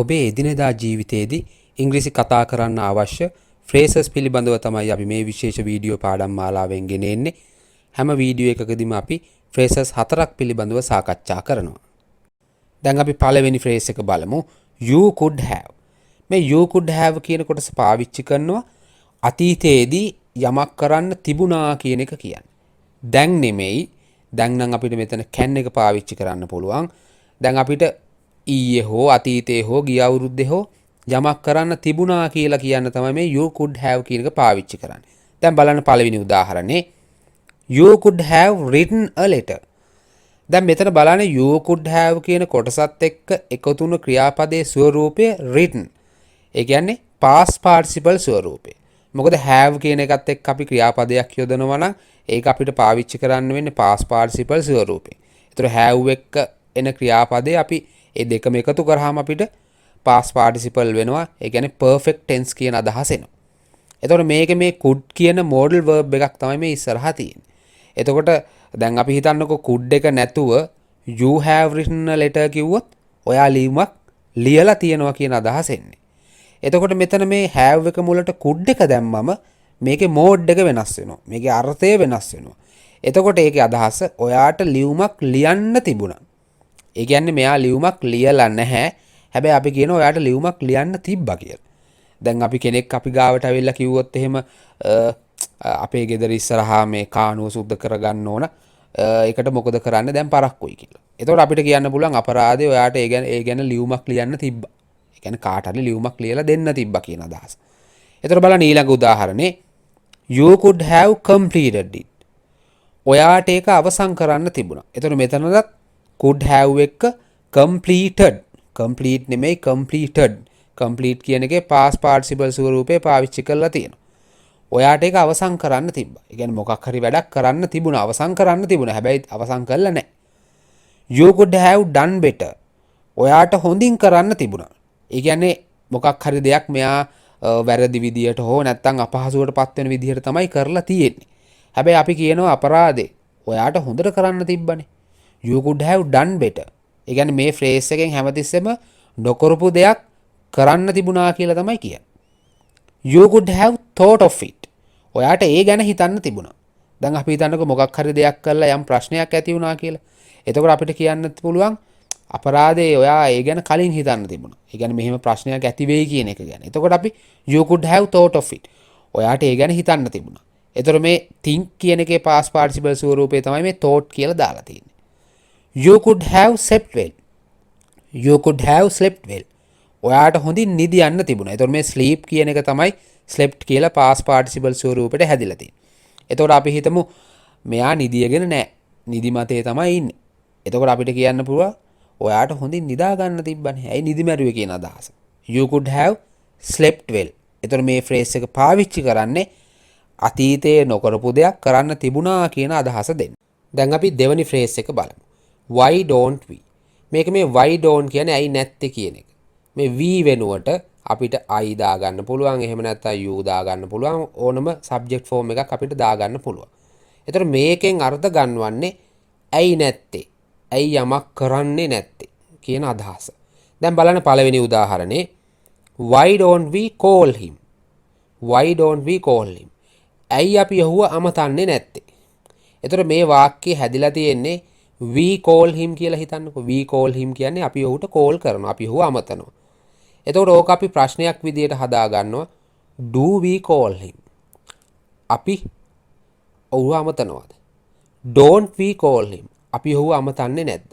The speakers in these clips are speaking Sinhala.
ඔබේ එදිනෙදා ජීවිතයේදී ඉංග්‍රීසි කතා කරන්න අවශ්‍ය ෆ්‍රේසස් පිළිබඳව තමයි අපි මේ විශේෂ වීඩියෝ පාඩම් මාලාවෙන් ගෙන එන්නේ. හැම වීඩියෝ එකකදීම අපි ෆ්‍රේසස් 4ක් පිළිබඳව සාකච්ඡා කරනවා. දැන් අපි පළවෙනි ෆ්‍රේස් එක බලමු. You could have. මේ you could have කියන කොටස පාවිච්චි කරනවා අතීතයේදී යමක් කරන්න තිබුණා කියන එක කියන්නේ. දැන් නෙමෙයි. දැන් නම් අපිට මෙතන can එක පාවිච්චි කරන්න පුළුවන්. දැන් අපිට ඊයේ හෝ අතීතයේ හෝ ගිය අවුරුද්දේ හෝ යමක් කරන්න තිබුණා කියලා කියන්න තමයි මේ you could have කියන එක පාවිච්චි කරන්නේ. දැන් බලන්න පළවෙනි උදාහරණේ you could have written a letter. දැන් මෙතන බලන්න you could have කියන කොටසත් එක්ක එකතු වුණු ක්‍රියාපදයේ ස්වරූපය written. ඒ කියන්නේ past participle ස්වරූපය. මොකද have කියන එකත් එක්ක අපි ක්‍රියාපදයක් යොදනවා නම් ඒක අපිට පාවිච්චි කරන්න වෙන්නේ past participle ස්වරූපේ. ඒතර have එක්ක එන ක්‍රියාපදේ අපි ඒ දෙකම එකතු කරාම අපිට past participle වෙනවා. ඒ කියන්නේ perfect tense කියන අදහස එනවා. එතකොට මේක මේ could කියන modal verb එකක් තමයි මේ ඉස්සරහා තියෙන්නේ. එතකොට දැන් අපි හිතන්නකෝ could එක නැතුව you have written a letter කිව්වොත් ඔයා ලියුමක් ලියලා තියනවා කියන අදහස එන්නේ. එතකොට මෙතන මේ have එක මුලට could එක දැම්මම මේකේ mode එක වෙනස් වෙනවා. මේකේ අර්ථය වෙනස් වෙනවා. එතකොට ඒකේ අදහස ඔයාට ලියුමක් ලියන්න තිබුණා. ඒ කියන්නේ මෙයා ලියුමක් ලියලා නැහැ. හැබැයි අපි කියනවා ඔයාට ලියුමක් ලියන්න තිබ්බා කියලා. දැන් අපි කෙනෙක් අපි ගාවට ඇවිල්ලා කිව්වොත් එහෙම අපේ ගෙදර ඉස්සරහා මේ කානුව සුද්ධ කරගන්න ඕන. ඒකට මොකද කරන්න දැන් පරක්කුයි කියලා. එතකොට අපිට කියන්න පුළුවන් අපරාධේ ඔයාට ඒ ගැන ලියුමක් ලියන්න තිබ්බා. ඒ කියන්නේ කාට හරි ලියුමක් ලියලා දෙන්න තිබ්බා කියන අදහස. එතකොට බලන්න ඊළඟ උදාහරණේ you could have completed it. ඔයාට ඒක අවසන් කරන්න තිබුණා. එතකොට මෙතනදත් could have එක completed. complete නෙමෙයි completed. complete කියන එකේ past participle ස්වරූපේ පාවිච්චි කරලා තියෙනවා. ඔයාට ඒක අවසන් කරන්න තිබ්බා. ඒ කියන්නේ මොකක් හරි වැඩක් කරන්න තිබුණා. අවසන් කරන්න තිබුණා. හැබැයි අවසන් කළා නැහැ. you could have done better. ඔයාට හොඳින් කරන්න තිබුණා. ඒ කියන්නේ මොකක් හරි දෙයක් මෙයා වැරදි විදියට හෝ නැත්නම් අපහසුවට පත් වෙන විදියට තමයි කරලා තියෙන්නේ. හැබැයි අපි කියනවා අපරාධේ ඔයාට හොඳට කරන්න තිබ්බනේ. you could have done better. ඒ කියන්නේ මේ ෆ්‍රේස් එකෙන් හැමතිස්සෙම නොකරපු දෙයක් කරන්න තිබුණා කියලා තමයි කියන්නේ. you could have thought of it. ඔයාට ඒ ගැන හිතන්න තිබුණා. දැන් අපි හිතන්නකෝ මොකක් හරි දෙයක් කළා යම් ප්‍රශ්නයක් ඇති වුණා කියලා. එතකොට අපිට කියන්න පුළුවන් අපරාධේ ඔයා ඒ ගැන කලින් හිතන්න තිබුණා. ඒ කියන්නේ මෙහෙම ප්‍රශ්නයක් ඇති වෙයි කියන එක ගැන. එතකොට අපි you could have thought of it. ඔයාට ඒ ගැන හිතන්න තිබුණා. එතකොට මේ think කියන එකේ past participle ස්වරූපේ තමයි මේ thought කියලා දාලා තියෙන්නේ. you could have slept well. you could have slept well. ඔයාට හොඳින් නිදි යන්න තිබුණා. එතකොට මේ sleep කියන එක තමයි slept කියලා past participle ස්වරූපෙට හැදිලා තියෙන්නේ. එතකොට අපි හිතමු මෙයා නිදියගෙන නැහැ. නිදි මතේ තමයි ඉන්නේ. එතකොට අපිට කියන්න පුළුවන් ඔයාට හොඳින් නිදා ගන්න තිබ්බනේ. ඇයි නිදි මැරුවේ කියන අදහස. you could have slept well. එතකොට මේ phrase එක පාවිච්චි කරන්නේ අතීතයේ නොකරපු දෙයක් කරන්න තිබුණා කියන අදහස දෙන්න. දැන් අපි දෙවෙනි phrase එක බලමු. why don't we? මේක මේ why don't කියන්නේ ඇයි නැත්තේ කියන එක. මේ we වෙනුවට අපිට I දා ගන්න පුළුවන්. එහෙම නැත්නම් you දා ගන්න පුළුවන්. ඕනම subject form එකක් අපිට දා ගන්න පුළුවන්. ඒතර මේකෙන් අර්ථ ගන්නවන්නේ ඇයි නැත්තේ? ඇයි යමක් කරන්නේ නැත්තේ කියන අදහස. දැන් බලන්න පළවෙනි උදාහරණේ why don't we call him? why don't we call him? ඇයි අපි ඔහුව අමතන්නේ නැත්තේ? ඒතර මේ වාක්‍යය හැදිලා තියෙන්නේ we call him කියලා හිතන්නකෝ. we call him කියන්නේ අපි ඔහුට call කරනවා. අපි ඔහුව අමතනවා. එතකොට ඕක අපි ප්‍රශ්නයක් විදියට හදා ගන්නවා. do we call him? අපි ඔහුව අමතනවාද? don't we call him? අපි ඔහුව අමතන්නේ නැද්ද?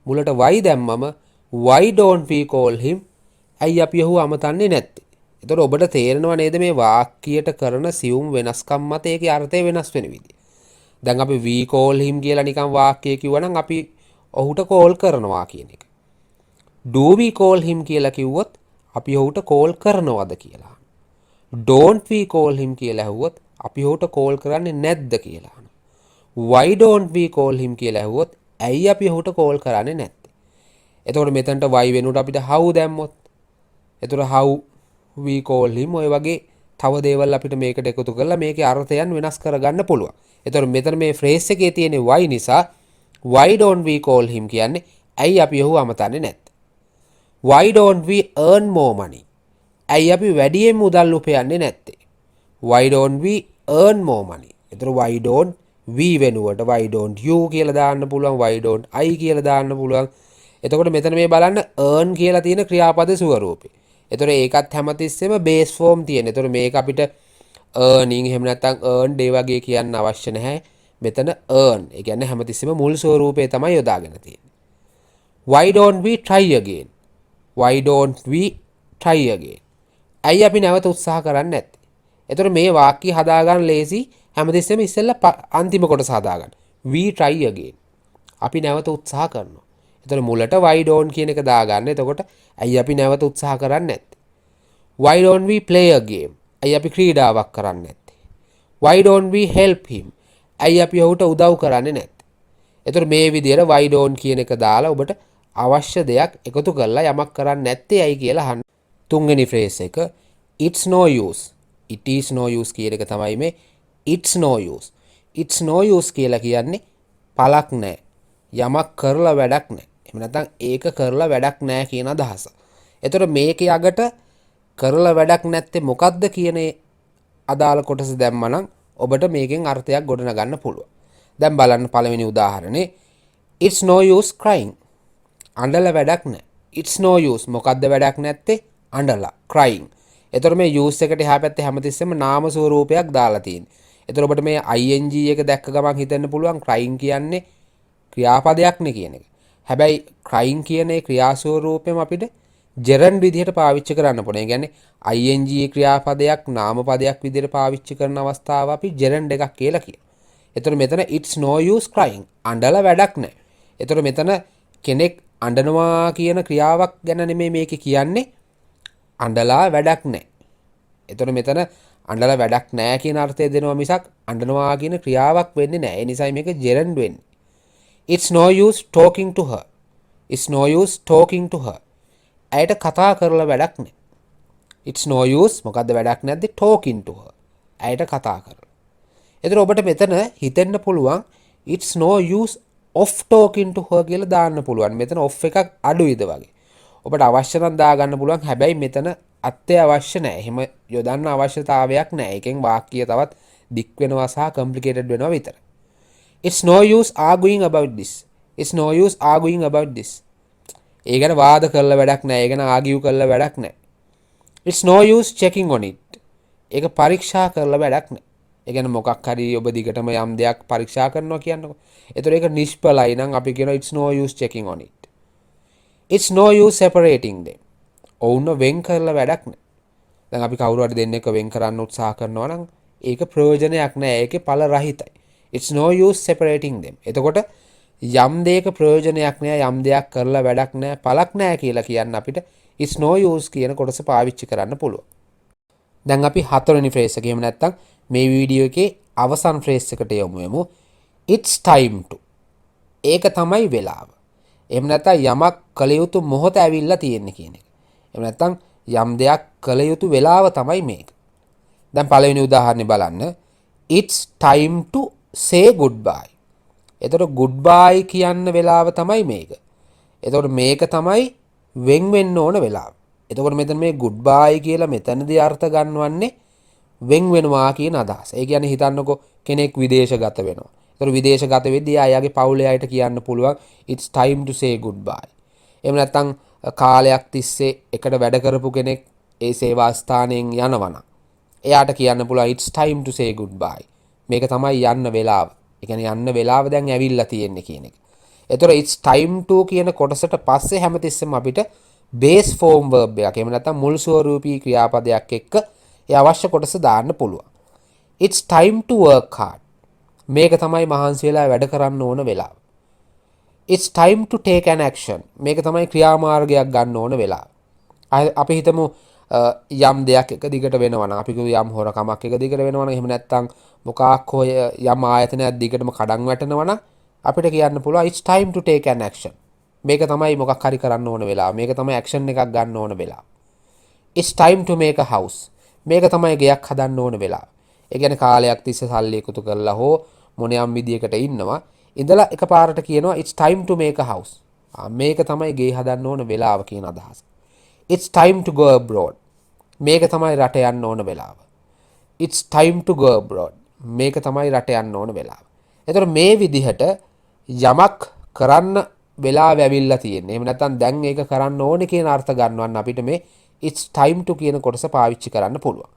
මුලට why දැම්මම why don't we call him? ඇයි අපි ඔහුව අමතන්නේ නැත්තේ? එතකොට ඔබට තේරෙනව නේද මේ වාක්‍යයට කරන සියුම් වෙනස්කම් මත ඒකේ අර්ථය වෙනස් වෙන විදිය. දැන් අපි we call him කියලා නිකන් වාක්‍යය කිව්වනම් අපි ඔහුට call කරනවා කියන එක. do we call him කියලා කිව්වොත් අපි ඔහුට call කරනවද කියලා. don't we call him කියලා ඇහුවොත් අපි ඔහුට call කරන්නේ නැද්ද කියලා. why don't we call him කියලා ඇහුවොත් ඇයි අපි ඔහුට call කරන්නේ නැත්තේ? එතකොට මෙතනට why වෙනුවට අපිට how දැම්මොත් එතකොට how we call him ඔය වගේ තව දේවල් අපිට මේකට එකතු කරලා මේකේ අර්ථයන් වෙනස් කරගන්න පුළුවන්. එතකොට මෙතන මේ phrase එකේ තියෙන why නිසා why don't we call him කියන්නේ ඇයි අපි ඔහු අමතන්නේ නැත්තේ? why don't we earn more money? ඇයි අපි වැඩියෙන් මුදල් උපයන්නේ නැත්තේ? Why don't we earn more money? එතකොට why don't we වෙනුවට why don't you කියලා දාන්න පුළුවන්, why don't I කියලා දාන්න පුළුවන්. එතකොට මෙතන මේ බලන්න earn කියලා තියෙන ක්‍රියාපද ස්වරූපේ. එතකොට ඒකත් හැමතිස්සෙම base form තියෙන. එතකොට මේක අපිට earning එහෙම නැත්නම් earned ඒ වගේ කියන්න අවශ්‍ය නැහැ. මෙතන earn. ඒ කියන්නේ හැමතිස්සෙම මුල් ස්වරූපේ තමයි යොදාගෙන තියෙන්නේ. Why don't we try again? Why don't we try again? ඇයි අපි නැවත උත්සාහ කරන්නේ නැත්තේ? එතකොට මේ වාක්‍ය හදාගන්න ලේසි. හැමතිස්සෙම ඉස්සෙල්ලා අන්තිම කොටස හදාගන්න. We try again. අපි නැවත උත්සාහ කරනවා. එතකොට මුලට why don't කියන එක දාගන්න. එතකොට ඇයි අපි නැවත උත්සාහ කරන්නේ නැත්තේ? Why don't we play a game? ඇයි අපි ක්‍රීඩාවක් කරන්නේ නැත්තේ? Why don't we help him? ඇයි අපි ඔහුට උදව් කරන්නේ නැත්තේ? එතකොට මේ විදිහට why don't කියන එක දාලා ඔබට අවශ්‍ය දෙයක් එකතු කරලා යමක් කරන්නේ නැත්තේ ඇයි කියලා අහන්න. තුන්වෙනි ෆ්‍රේස් එක it's no use. It is no use කියන එක තමයි මේ it's no use. It's no use කියලා කියන්නේ පළක් නැහැ. යමක් කරලා වැඩක් නැහැ. එහෙම නැත්නම් ඒක කරලා වැඩක් නැහැ කියන අදහස. එතකොට මේකේ අගට කරලා වැඩක් නැත්තේ මොකද්ද කියන අදාළ කොටස දැම්මනම් ඔබට මේකෙන් අර්ථයක් ගොඩනගන්න පුළුවන්. දැන් බලන්න පළවෙනි උදාහරණේ it's no use crying. අඬලා වැඩක් නැහැ. it's no use මොකද්ද වැඩක් නැත්තේ? අඬලා crying. එතකොට මේ use එකට එහා පැත්තේ හැමතිස්සෙම නාම ස්වරූපයක් දාලා තියෙන්නේ. එතකොට ඔබට මේ ing එක දැක්ක ගමන් හිතෙන්න පුළුවන් crying කියන්නේ ක්‍රියාපදයක් නේ කියන එක. හැබැයි crying කියන ඒ ක්‍රියා ස්වරූපෙම අපිට gerund විදිහට පාවිච්චි කරන්න පුළුවන්. ඒ කියන්නේ ing ක්‍රියාපදයක් නාම පදයක් විදිහට පාවිච්චි කරන අවස්ථාව අපි gerund එකක් කියලා කියනවා. එතකොට මෙතන it's no use crying. අඬලා වැඩක් නැහැ. එතකොට මෙතන කෙනෙක් අඬනවා කියන ක්‍රියාවක් ගැන නෙමෙයි මේකේ කියන්නේ. අඬලා වැඩක් නැහැ. එතකොට මෙතන අඬලා වැඩක් නැහැ කියන අර්ථය දෙනවා මිසක් අඬනවා කියන ක්‍රියාවක් වෙන්නේ නැහැ. ඒ නිසායි මේක gerund වෙන්නේ. It's no use talking to her. It's no use talking to her. ඇයට කතා කරලා වැඩක් නැහැ. It's no use මොකද්ද වැඩක් නැද්ද talking to her. ඇයට කතා කරලා. එතකොට ඔබට මෙතන හිතෙන්න පුළුවන් it's no use of talking to her කියලා දාන්න පුළුවන්. මෙතන of එකක් අඩුයිද වගේ. ඔබට අවශ්‍ය නම් දාගන්න පුළුවන්. හැබැයි මෙතන අත්‍යවශ්‍ය නැහැ. එහෙම යොදන්න අවශ්‍යතාවයක් නැහැ. ඒකෙන් වාක්‍යය තවත් දික් වෙනවා සහ complicated වෙනවා විතරයි. It's no use arguing about this. It's no use arguing about this. ඒ ගැන වාද කරලා වැඩක් නැහැ. ඒ ගැන ආගියු කරලා වැඩක් නැහැ. It's no use checking on it. ඒක පරීක්ෂා කරලා වැඩක් නැහැ. ඒ කියන්නේ මොකක් හරි ඔබ දිගටම යම් දෙයක් පරීක්ෂා කරනවා කියන්නකො. ඒතර ඒක නිෂ්ඵලයි නම් අපි කියනවා it's no use checking on it. It's no use separating them. ඔවුන්ව වෙන් කරලා වැඩක් නැහැ. දැන් අපි කවුරු හරි දෙන්නෙක් වෙන් කරන්න උත්සාහ කරනවා නම් ඒක ප්‍රයෝජනයක් නැහැ. ඒකේ ඵල රහිතයි. It's no use separating them. එතකොට යම් දෙයක ප්‍රයෝජනයක් නැහැ, යම් දෙයක් කරලා වැඩක් නැහැ, පළක් නැහැ කියලා කියන්න අපිට it's no use කියන කොටස පාවිච්චි කරන්න පුළුවන්. දැන් අපි හතරවෙනි ෆ්‍රේස් එක එහෙම නැත්නම් මේ වීඩියෝ එකේ අවසන් ෆ්‍රේස් එකට යමු වෙමු. It's time to. ඒක තමයි වෙලාව. එහෙම නැත්නම් යමක් කළ යුතු මොහොත ඇවිල්ලා තියෙන්නේ කියන එක. එහෙම නැත්නම් යම් දෙයක් කළ යුතු වෙලාව තමයි මේක. දැන් පළවෙනි උදාහරණේ බලන්න. It's time to say goodbye. එතකොට goodbye කියන්න වෙලාව තමයි මේක. එතකොට මේක තමයි වෙන් වෙන්න ඕන වෙලාව. එතකොට මෙතන මේ goodbye කියලා මෙතනදී අර්ථ ගන්නවන්නේ වෙන් වෙනවා කියන අදහස. ඒ කියන්නේ හිතන්නකෝ කෙනෙක් විදේශගත වෙනවා. එතකොට විදේශගත වෙද්දී ආයාගේ පවුලේ අයට කියන්න පුළුවන් it's time to say goodbye. එහෙම නැත්නම් කාලයක් තිස්සේ එකට වැඩ කරපු කෙනෙක් ඒ සේවා ස්ථානයෙන් යනවනම් එයාට කියන්න පුළුවන් it's time to say goodbye. මේක තමයි යන්න වෙලාව. ඒ කියන්නේ යන්න වෙලාව දැන් ඇවිල්ලා තියෙන්නේ කියන එක. එතකොට it's time to කියන කොටසට පස්සේ හැමතිස්සෙම අපිට base form verb එකක් එහෙම නැත්නම් මුල් ස්වරූපී ක්‍රියාපදයක් එක්ක ඒ අවශ්‍ය කොටස දාන්න පුළුවන්. It's time to work hard. මේක තමයි මහන්සි වෙලා වැඩ කරන්න ඕන වෙලාව. It's time to take an action. මේක තමයි ක්‍රියාමාර්ගයක් ගන්න ඕන වෙලාව. අපි හිතමු යම් දෙයක් එක දිගට වෙනවා නම් අපි කියමු යම් හොරකමක් එක දිගට වෙනවා නම් එහෙම නැත්නම් මොකක් හොය යම් ආයතනයක් දිගටම කඩන් වැටෙනවා නම් අපිට කියන්න පුළුවන් it's time to take an action. මේක තමයි මොකක් හරි කරන්න ඕන වෙලාව. මේක තමයි action එකක් ගන්න ඕන වෙලාව. It's time to make a house. මේක තමයි ගෙයක් හදන්න ඕන වෙලාව. ඒ කියන්නේ කාලයක් තිස්සේ සල්ලි එකතු කරලා හෝ මොනියම් විදියකට ඉන්නවා. ඉඳලා එකපාරට කියනවා it's time to make a house. මේක තමයි ගේ හදන්න ඕන වෙලාව කියන අදහස. It's time to go abroad. මේක තමයි රට යන්න ඕන වෙලාව. It's time to go abroad. මේක තමයි රට යන්න ඕන වෙලාව. එතකොට මේ විදිහට යමක් කරන්න වෙලාව ඇවිල්ලා තියෙන්නේ. එහෙම නැත්නම් දැන් ඒක කරන්න ඕනේ කියන අර්ථ ගන්නවන්න අපිට මේ it's time to කියන කොටස පාවිච්චි කරන්න පුළුවන්.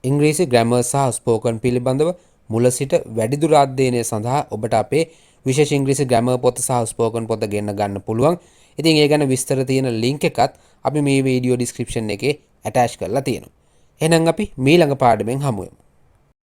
ඉංග්‍රීසි ග්‍රැමර් සහ ස්පෝකන් පිළිබඳව මුල සිට වැඩිදුර අධ්‍යයනය සඳහා ඔබට අපේ විශේෂ ඉංග්‍රීසි ග්‍රැමර් පොත සහ ස්පෝකන් පොත ගෙන්න ගන්න පුළුවන්. ඉතින් ඒ ගැන විස්තර තියෙන ලින්ක් එකත් අපි මේ වීඩියෝ ඩිස්ක්‍රිප්ෂන් එකේ ඇටච් කරලා තියෙනවා. එහෙනම් අපි ඊළඟ පාඩමෙන් හමු වෙමු.